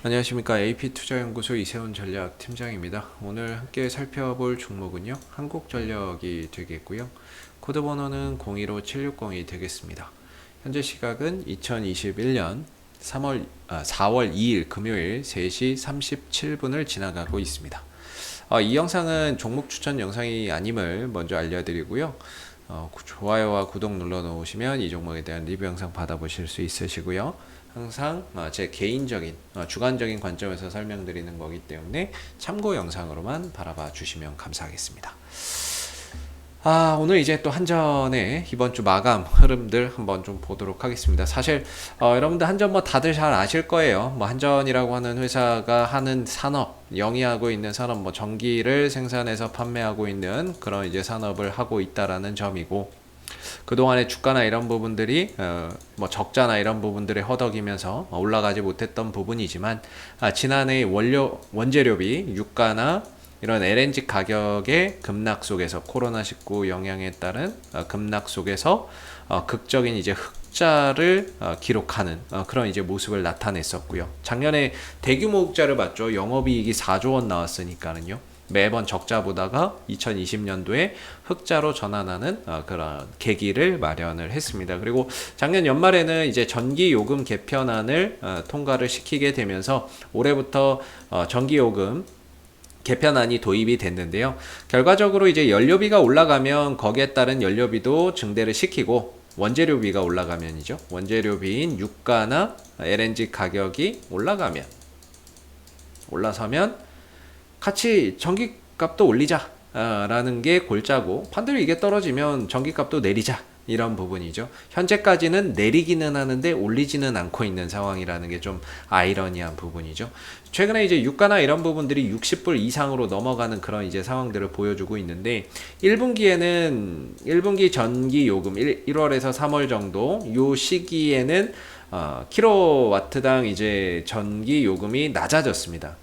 안녕하십니까. AP투자연구소 이세훈 전략팀장입니다. 오늘 함께 살펴볼 종목은요, 한국전력이 되겠고요. 코드 번호는 025760이 되겠습니다. 현재 시각은 2021년 4월 2일 금요일 3시 37분을 지나가고 있습니다. 이 영상은 종목 추천 영상이 아님을 먼저 알려드리고요. 좋아요와 구독 눌러 놓으시면 이 종목에 대한 리뷰 영상 받아보실 수 있으시고요. 항상 제 개인적인 주관적인 관점에서 설명드리는 거기 때문에 참고 영상으로만 바라봐 주시면 감사하겠습니다. 오늘 이제 또 한전의 이번 주 마감 흐름들 한번 좀 보도록 하겠습니다. 사실 여러분들 한전 뭐 다들 잘 아실 거예요. 뭐 한전이라고 하는 회사가 하는 산업, 영위하고 있는 산업, 뭐 전기를 생산해서 판매하고 있는 그런 이제 산업을 하고 있다라는 점이고, 그동안의 주가나 이런 부분들이 뭐 적자나 이런 부분들이 허덕이면서 올라가지 못했던 부분이지만, 지난해 원재료비, 유가나 이런 LNG 가격의 급락 속에서, 코로나19 영향에 따른 급락 속에서 극적인 이제 흑자를 기록하는 그런 이제 모습을 나타냈었고요. 작년에 대규모 흑자를 봤죠. 영업이익이 4조 원 나왔으니까는요. 매번 적자 보다가 2020년도에 흑자로 전환하는 그런 계기를 마련을 했습니다. 그리고 작년 연말에는 이제 전기요금 개편안을 통과를 시키게 되면서 올해부터 전기요금 개편안이 도입이 됐는데요. 결과적으로 이제 연료비가 올라가면 거기에 따른 연료비도 증대를 시키고, 원재료비가 올라가면이죠. 원재료비인 유가나 LNG 가격이 올라서면 같이 전기값도 올리자 라는 게 골자고, 반대로 이게 떨어지면 전기값도 내리자, 이런 부분이죠. 현재까지는 내리기는 하는데 올리지는 않고 있는 상황이라는 게 좀 아이러니한 부분이죠. 최근에 이제 유가나 이런 부분들이 60불 이상으로 넘어가는 그런 이제 상황들을 보여주고 있는데, 1분기 전기 요금 1월에서 3월 정도 요 시기에는 킬로와트당 이제 전기 요금이 낮아졌습니다.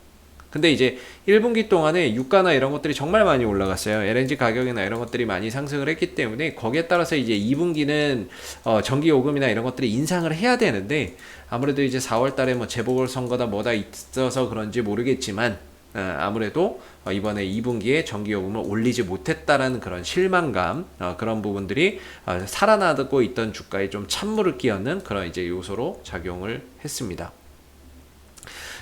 근데 이제 1분기 동안에 유가나 이런 것들이 정말 많이 올라갔어요. LNG 가격이나 이런 것들이 많이 상승을 했기 때문에 거기에 따라서 이제 2분기는 전기 요금이나 이런 것들이 인상을 해야 되는데, 아무래도 이제 4월 달에 뭐 재보궐선거다 뭐다 있어서 그런지 모르겠지만, 아무래도 이번에 2분기에 전기요금을 올리지 못했다라는 그런 실망감, 그런 부분들이 살아나고 있던 주가에 좀 찬물을 끼얹는 그런 이제 요소로 작용을 했습니다.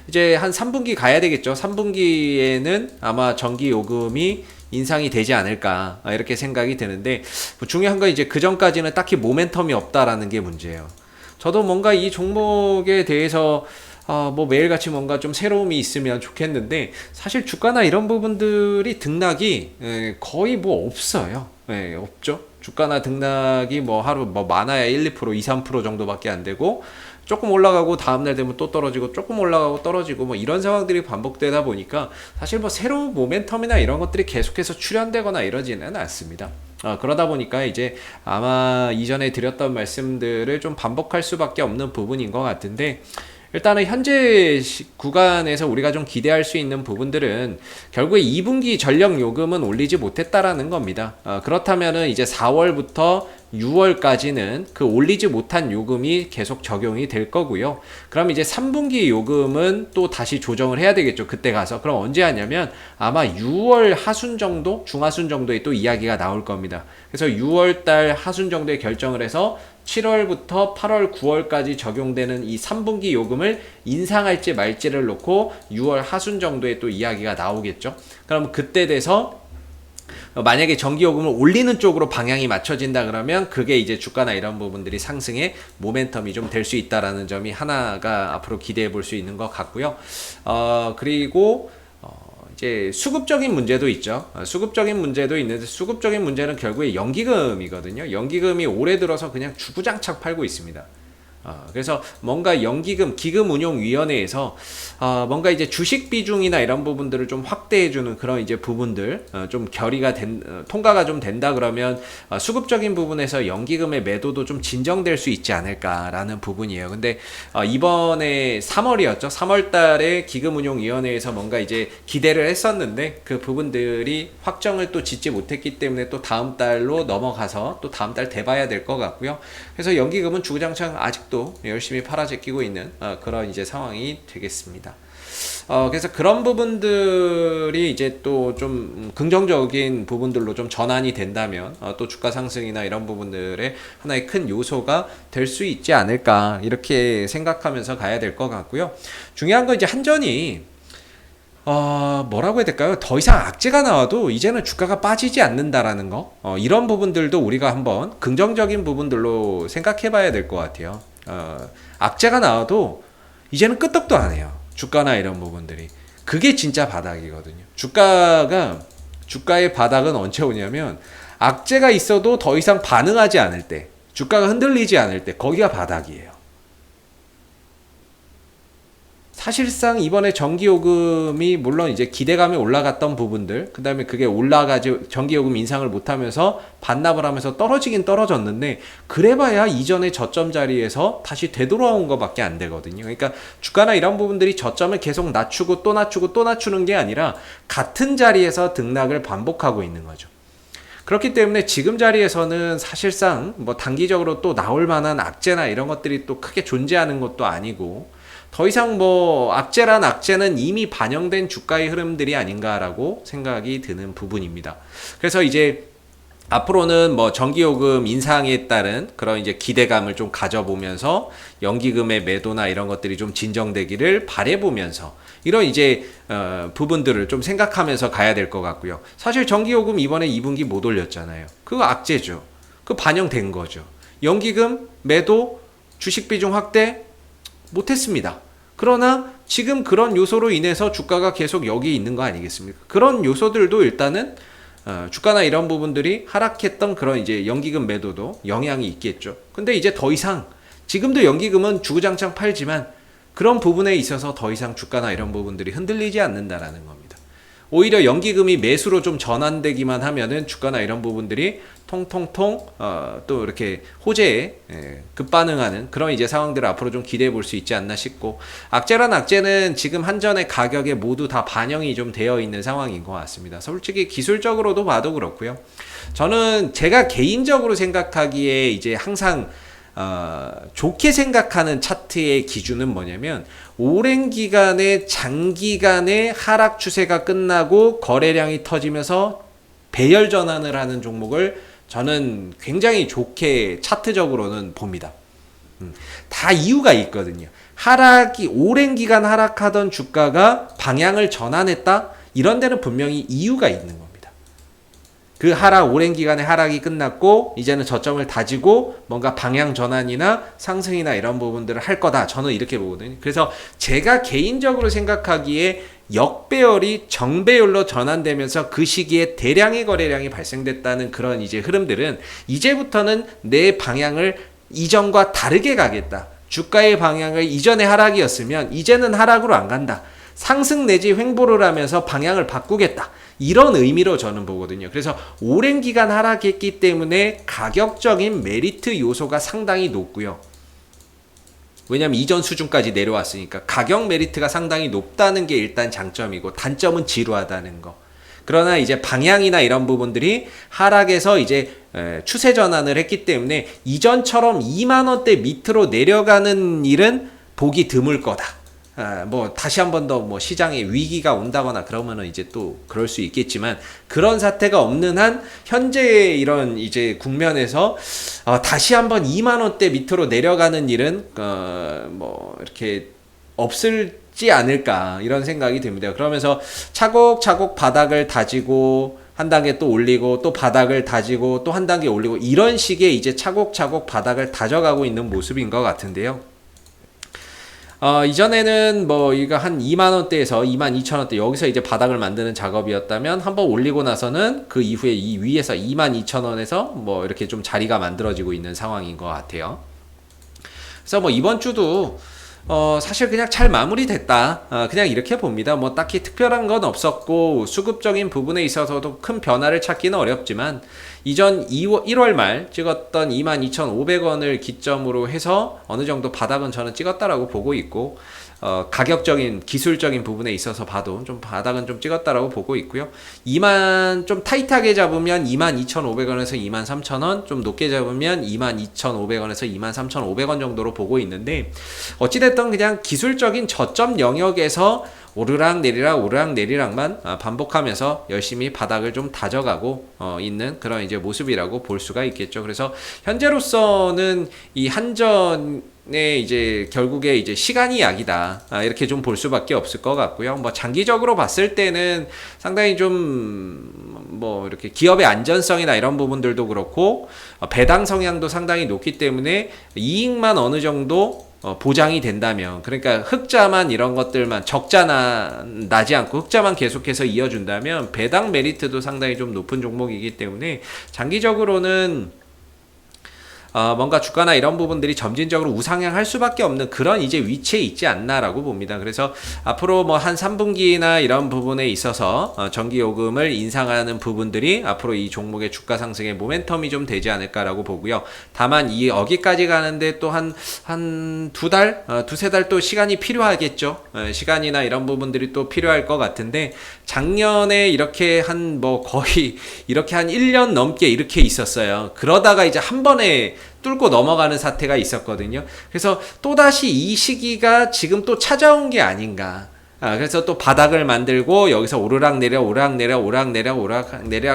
이제 한 3분기 가야 되겠죠. 3분기에는 아마 전기 요금이 인상이 되지 않을까, 이렇게 생각이 드는데, 중요한 건 이제 그 전까지는 딱히 모멘텀이 없다라는 게 문제예요. 저도 뭔가 이 종목에 대해서 뭐 매일같이 뭔가 좀 새로움이 있으면 좋겠는데, 사실 주가나 이런 부분들이 등락이 거의 뭐 없어요. 없죠. 주가나 등락이 뭐 하루 뭐 많아야 1, 2%, 2, 3% 정도밖에 안 되고, 조금 올라가고 다음날 되면 또 떨어지고, 조금 올라가고 떨어지고, 뭐 이런 상황들이 반복되다 보니까 사실 뭐 새로운 모멘텀이나 이런 것들이 계속해서 출현되거나 이러지는 않습니다. 그러다 보니까 이제 아마 이전에 드렸던 말씀들을 좀 반복할 수밖에 없는 부분인 것 같은데, 일단은 현재 구간에서 우리가 좀 기대할 수 있는 부분들은 결국에 2분기 전력 요금은 올리지 못했다라는 겁니다. 그렇다면은 이제 4월부터 6월까지는 그 올리지 못한 요금이 계속 적용이 될 거고요. 그럼 이제 3분기 요금은 또 다시 조정을 해야 되겠죠. 그때 가서. 그럼 언제 하냐면 아마 6월 하순 정도, 중하순 정도에 또 이야기가 나올 겁니다. 그래서 6월 달 하순 정도에 결정을 해서 7월부터 8월, 9월까지 적용되는 이 3분기 요금을 인상할지 말지를 놓고 6월 하순 정도에 또 이야기가 나오겠죠. 그럼 그때 돼서 만약에 전기요금을 올리는 쪽으로 방향이 맞춰진다 그러면 그게 이제 주가나 이런 부분들이 상승의 모멘텀이 좀 될 수 있다라는 점이 하나가 앞으로 기대해 볼 수 있는 것 같고요. 그리고 이제 수급적인 문제도 있죠. 수급적인 문제도 있는데, 수급적인 문제는 결국에 연기금이거든요. 연기금이 올해 들어서 그냥 주구장창 팔고 있습니다. 그래서 뭔가 연기금, 기금운용위원회에서 뭔가 이제 주식 비중이나 이런 부분들을 좀 확대해주는 그런 이제 부분들, 좀 통과가 좀 된다 그러면 수급적인 부분에서 연기금의 매도도 좀 진정될 수 있지 않을까라는 부분이에요. 근데 이번에 3월이었죠. 3월 달에 기금운용위원회에서 뭔가 이제 기대를 했었는데 그 부분들이 확정을 또 짓지 못했기 때문에 또 다음 달로 넘어가서 또 다음 달 돼봐야 될 것 같고요. 그래서 연기금은 주구장창 아직도 아직도 열심히 팔아 제끼고 있는 그런 이제 상황이 되겠습니다. 그래서 그런 부분들이 이제 또 좀 긍정적인 부분들로 좀 전환이 된다면 또 주가 상승이나 이런 부분들의 하나의 큰 요소가 될 수 있지 않을까 이렇게 생각하면서 가야 될 것 같고요. 중요한 건 이제 한전이 뭐라고 해야 될까요? 더 이상 악재가 나와도 이제는 주가가 빠지지 않는다라는 거, 이런 부분들도 우리가 한번 긍정적인 부분들로 생각해 봐야 될 것 같아요. 악재가 나와도 이제는 끄떡도 안 해요. 주가나 이런 부분들이. 그게 진짜 바닥이거든요. 주가의 바닥은 언제 오냐면, 악재가 있어도 더 이상 반응하지 않을 때, 주가가 흔들리지 않을 때, 거기가 바닥이에요. 사실상 이번에 전기요금이 물론 이제 기대감이 올라갔던 부분들, 그 다음에 그게 올라가지, 전기요금 인상을 못하면서 반납을 하면서 떨어지긴 떨어졌는데, 그래봐야 이전의 저점 자리에서 다시 되돌아온 것밖에 안 되거든요. 그러니까 주가나 이런 부분들이 저점을 계속 낮추고 또 낮추고 또 낮추는 게 아니라 같은 자리에서 등락을 반복하고 있는 거죠. 그렇기 때문에 지금 자리에서는 사실상 뭐 단기적으로 또 나올 만한 악재나 이런 것들이 또 크게 존재하는 것도 아니고, 더 이상 뭐 악재는 이미 반영된 주가의 흐름들이 아닌가라고 생각이 드는 부분입니다. 그래서 이제 앞으로는 뭐 전기요금 인상에 따른 그런 이제 기대감을 좀 가져보면서 연기금의 매도나 이런 것들이 좀 진정되기를 바라보면서 이런 이제 부분들을 좀 생각하면서 가야 될 것 같고요. 사실 전기요금 이번에 2분기 못 올렸잖아요. 그거 악재죠. 그거 반영된 거죠. 연기금 매도 주식 비중 확대 못했습니다. 그러나 지금 그런 요소로 인해서 주가가 계속 여기 있는 거 아니겠습니까? 그런 요소들도 일단은 주가나 이런 부분들이 하락했던 그런 이제 연기금 매도도 영향이 있겠죠. 근데 이제 더 이상 지금도 연기금은 주구장창 팔지만 그런 부분에 있어서 더 이상 주가나 이런 부분들이 흔들리지 않는다라는 겁니다. 오히려 연기금이 매수로 좀 전환되기만 하면은 주가나 이런 부분들이 통통통 또 이렇게 호재에 급반응하는 그런 이제 상황들을 앞으로 좀 기대해 볼 수 있지 않나 싶고, 악재는 지금 한전의 가격에 모두 다 반영이 좀 되어 있는 상황인 것 같습니다. 솔직히 기술적으로도 봐도 그렇고요. 저는 제가 개인적으로 생각하기에 이제 항상 좋게 생각하는 차트의 기준은 뭐냐면, 오랜 기간의 장기간의 하락 추세가 끝나고 거래량이 터지면서 배열 전환을 하는 종목을 저는 굉장히 좋게 차트적으로는 봅니다. 다 이유가 있거든요. 오랜 기간 하락하던 주가가 방향을 전환했다? 이런 데는 분명히 이유가 있는 겁니다. 그 오랜 기간의 하락이 끝났고 이제는 저점을 다지고 뭔가 방향 전환이나 상승이나 이런 부분들을 할 거다. 저는 이렇게 보거든요. 그래서 제가 개인적으로 생각하기에 역배열이 정배열로 전환되면서 그 시기에 대량의 거래량이 발생됐다는 그런 이제 흐름들은 이제부터는 내 방향을 이전과 다르게 가겠다. 주가의 방향을 이전의 하락이었으면 이제는 하락으로 안 간다. 상승 내지 횡보를 하면서 방향을 바꾸겠다. 이런 의미로 저는 보거든요. 그래서 오랜 기간 하락했기 때문에 가격적인 메리트 요소가 상당히 높고요. 왜냐면 이전 수준까지 내려왔으니까 가격 메리트가 상당히 높다는 게 일단 장점이고, 단점은 지루하다는 거. 그러나 이제 방향이나 이런 부분들이 하락에서 이제 추세 전환을 했기 때문에 이전처럼 2만원대 밑으로 내려가는 일은 보기 드물 거다. 뭐 다시 한 번 더 뭐 시장에 위기가 온다거나 그러면은 이제 또 그럴 수 있겠지만, 그런 사태가 없는 한 현재의 이런 이제 국면에서 다시 한번 2만 원대 밑으로 내려가는 일은 뭐 이렇게 없을지 않을까 이런 생각이 듭니다. 그러면서 차곡차곡 바닥을 다지고 한 단계 또 올리고 또 바닥을 다지고 또 한 단계 올리고, 이런 식의 이제 차곡차곡 바닥을 다져가고 있는 모습인 것 같은데요. 이전에는 뭐 이거 한 2만원대에서 22,000원대 여기서 이제 바닥을 만드는 작업이었다면, 한번 올리고 나서는 그 이후에 이 위에서 22,000원에서 뭐 이렇게 좀 자리가 만들어지고 있는 상황인 것 같아요. 그래서 뭐 이번 주도 사실 그냥 잘 마무리됐다. 그냥 이렇게 봅니다. 뭐 딱히 특별한 건 없었고 수급적인 부분에 있어서도 큰 변화를 찾기는 어렵지만, 이전 1월 말 찍었던 22,500원을 기점으로 해서 어느 정도 바닥은 저는 찍었다라고 보고 있고, 가격적인 기술적인 부분에 있어서 봐도 좀 바닥은 좀 찍었다라고 보고 있고요. 좀 타이트하게 잡으면 22,500원에서 23,000원, 좀 높게 잡으면 22,500원에서 23,500원 정도로 보고 있는데, 어찌됐든 그냥 기술적인 저점 영역에서 오르락 내리락만 반복하면서 열심히 바닥을 좀 다져가고 있는 그런 이제 모습이라고 볼 수가 있겠죠. 그래서 현재로서는 이 한전의 이제 결국에 이제 시간이 약이다, 이렇게 좀 볼 수밖에 없을 것 같고요. 뭐 장기적으로 봤을 때는 상당히 좀 뭐 이렇게 기업의 안전성이나 이런 부분들도 그렇고 배당 성향도 상당히 높기 때문에 이익만 어느 정도 보장이 된다면, 그러니까 흑자만 이런 것들만 적자나 나지 않고 흑자만 계속해서 이어준다면 배당 메리트도 상당히 좀 높은 종목이기 때문에 장기적으로는 뭔가 주가나 이런 부분들이 점진적으로 우상향할 수밖에 없는 그런 이제 위치에 있지 않나라고 봅니다. 그래서 앞으로 뭐 한 3분기나 이런 부분에 있어서 전기요금을 인상하는 부분들이 앞으로 이 종목의 주가 상승의 모멘텀이 좀 되지 않을까라고 보고요. 다만 여기까지 가는데 또 한 두 달, 두세 달 또 시간이 필요하겠죠. 시간이나 이런 부분들이 또 필요할 것 같은데, 작년에 이렇게 거의 이렇게 한 1년 넘게 이렇게 있었어요. 그러다가 이제 한 번에 뚫고 넘어가는 사태가 있었거든요. 그래서 또다시 이 시기가 지금 또 찾아온 게 아닌가. 그래서 또 바닥을 만들고 여기서 오르락내리락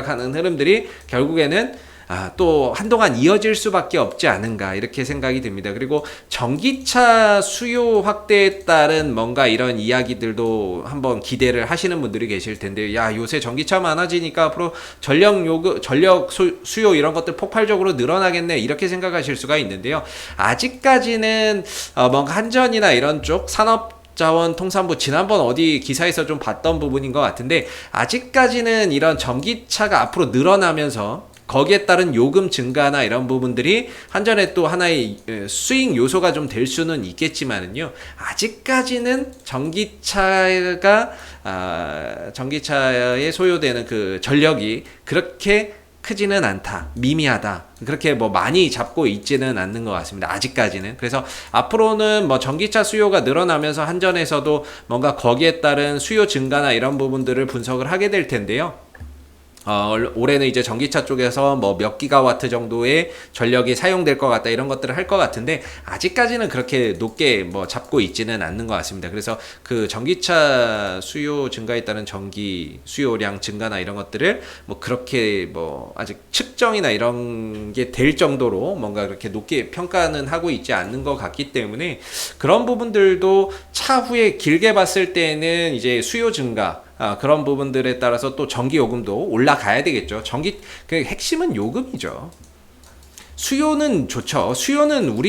하는 흐름들이 결국에는 또 한동안 이어질 수밖에 없지 않은가, 이렇게 생각이 듭니다. 그리고 전기차 수요 확대에 따른 뭔가 이런 이야기들도 한번 기대를 하시는 분들이 계실 텐데요. 야, 요새 전기차 많아지니까 앞으로 전력 수요 이런 것들 폭발적으로 늘어나겠네, 이렇게 생각하실 수가 있는데요. 아직까지는 뭔가 한전이나 이런 쪽 산업자원통상부 지난번 어디 기사에서 좀 봤던 부분인 것 같은데, 아직까지는 이런 전기차가 앞으로 늘어나면서 거기에 따른 요금 증가나 이런 부분들이 한전의 또 하나의 수익 요소가 좀 될 수는 있겠지만은요, 아직까지는 전기차에 소요되는 그 전력이 그렇게 크지는 않다, 미미하다, 그렇게 뭐 많이 잡고 있지는 않는 것 같습니다. 아직까지는. 그래서 앞으로는 뭐 전기차 수요가 늘어나면서 한전에서도 뭔가 거기에 따른 수요 증가나 이런 부분들을 분석을 하게 될 텐데요. 올해는 이제 전기차 쪽에서 뭐 몇 기가와트 정도의 전력이 사용될 것 같다, 이런 것들을 할 것 같은데, 아직까지는 그렇게 높게 뭐 잡고 있지는 않는 것 같습니다. 그래서 그 전기차 수요 증가에 따른 전기 수요량 증가나 이런 것들을 뭐 그렇게 뭐 아직 측정이나 이런 게 될 정도로 뭔가 그렇게 높게 평가는 하고 있지 않는 것 같기 때문에, 그런 부분들도 차후에 길게 봤을 때는 이제 수요 증가, 그런 부분들에 따라서 또 전기 요금도 올라가야 되겠죠. 그 핵심은 요금이죠. 수요는 좋죠. 수요는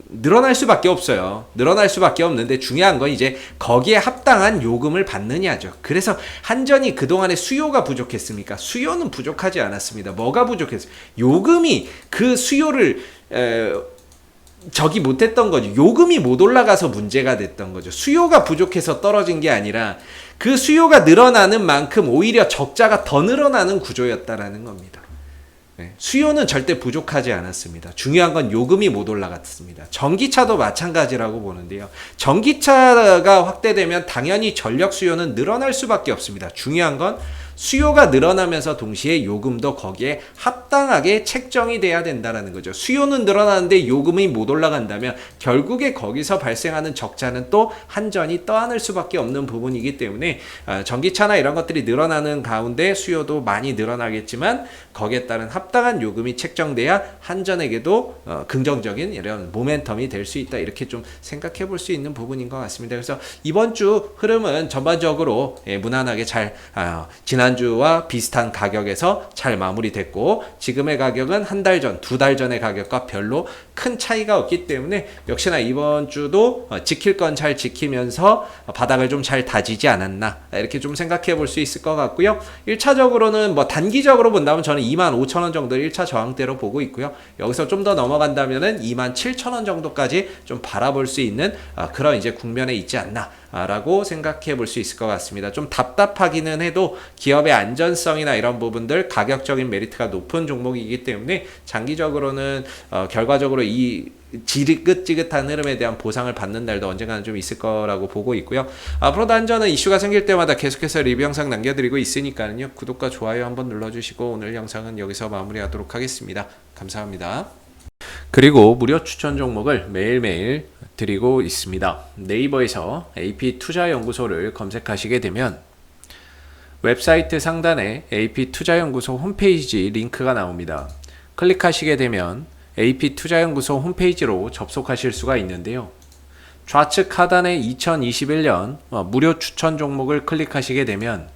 늘어날 수밖에 없어요. 늘어날 수밖에 없는데, 중요한 건 이제 거기에 합당한 요금을 받느냐죠. 그래서 한전이 그동안에 수요가 부족했습니까? 수요는 부족하지 않았습니다. 뭐가 부족했어요? 요금이 그 수요를 못했던 거죠. 요금이 못 올라가서 문제가 됐던 거죠. 수요가 부족해서 떨어진 게 아니라 그 수요가 늘어나는 만큼 오히려 적자가 더 늘어나는 구조였다라는 겁니다. 수요는 절대 부족하지 않았습니다. 중요한 건 요금이 못 올라갔습니다. 전기차도 마찬가지라고 보는데요. 전기차가 확대되면 당연히 전력 수요는 늘어날 수밖에 없습니다. 중요한 건 수요가 늘어나면서 동시에 요금도 거기에 합당하게 책정이 돼야 된다는 거죠. 수요는 늘어나는데 요금이 못 올라간다면 결국에 거기서 발생하는 적자는 또 한전이 떠안을 수밖에 없는 부분이기 때문에, 전기차나 이런 것들이 늘어나는 가운데 수요도 많이 늘어나겠지만 거기에 따른 합당한 요금이 책정돼야 한전에게도 긍정적인 이런 모멘텀이 될 수 있다, 이렇게 좀 생각해 볼 수 있는 부분인 것 같습니다. 그래서 이번 주 흐름은 전반적으로 무난하게 잘 지난주와 비슷한 가격에서 잘 마무리됐고, 지금의 가격은 한 달 전, 두 달 전의 가격과 별로 큰 차이가 없기 때문에 역시나 이번 주도 지킬 건 잘 지키면서 바닥을 좀 잘 다지지 않았나, 이렇게 좀 생각해 볼 수 있을 것 같고요. 1차적으로는 뭐 단기적으로 본다면 저는 25,000원 정도를 1차 저항대로 보고 있고요. 여기서 좀 더 넘어간다면은 27,000원 정도까지 좀 바라볼 수 있는 그런 이제 국면에 있지 않나, 라고 생각해 볼 수 있을 것 같습니다. 좀 답답하기는 해도 기업의 안전성이나 이런 부분들 가격적인 메리트가 높은 종목이기 때문에 장기적으로는 결과적으로 이 지긋지긋한 흐름에 대한 보상을 받는 날도 언젠가는 좀 있을 거라고 보고 있고요. 앞으로도 안전한 이슈가 생길 때마다 계속해서 리뷰 영상 남겨드리고 있으니까요. 구독과 좋아요 한번 눌러주시고 오늘 영상은 여기서 마무리하도록 하겠습니다. 감사합니다. 그리고 무료 추천 종목을 매일매일 드리고 있습니다. 네이버에서 AP투자연구소를 검색하시게 되면 웹사이트 상단에 AP투자연구소 홈페이지 링크가 나옵니다. 클릭하시게 되면 AP투자연구소 홈페이지로 접속하실 수가 있는데요. 좌측 하단에 2021년 무료 추천 종목을 클릭하시게 되면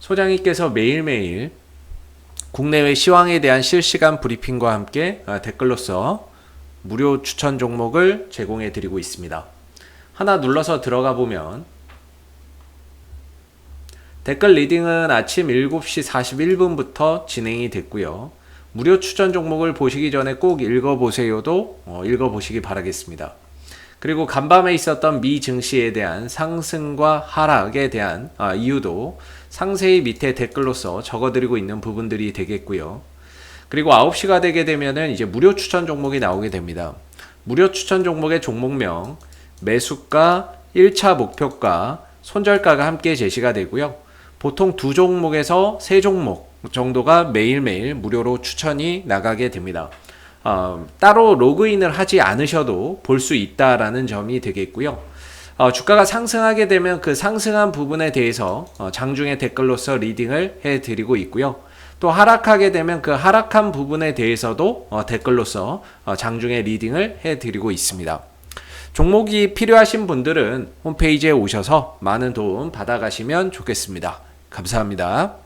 소장님께서 매일매일 국내외 시황에 대한 실시간 브리핑과 함께 댓글로서 무료 추천 종목을 제공해 드리고 있습니다. 하나 눌러서 들어가 보면 댓글 리딩은 아침 7시 41분부터 진행이 됐고요. 무료 추천 종목을 보시기 전에 꼭 읽어보세요도 읽어보시기 바라겠습니다. 그리고 간밤에 있었던 미 증시에 대한 상승과 하락에 대한 이유도 상세히 밑에 댓글로서 적어드리고 있는 부분들이 되겠고요. 그리고 9시가 되게 되면은 이제 무료 추천 종목이 나오게 됩니다. 무료 추천 종목의 종목명, 매수가, 1차 목표가, 손절가가 함께 제시가 되고요. 보통 2종목에서 3종목 정도가 매일매일 무료로 추천이 나가게 됩니다. 따로 로그인을 하지 않으셔도 볼 수 있다라는 점이 되겠고요. 주가가 상승하게 되면 그 상승한 부분에 대해서 장중에 댓글로서 리딩을 해드리고 있고요. 또 하락하게 되면 그 하락한 부분에 대해서도 댓글로서 장중에 리딩을 해드리고 있습니다. 종목이 필요하신 분들은 홈페이지에 오셔서 많은 도움 받아가시면 좋겠습니다. 감사합니다.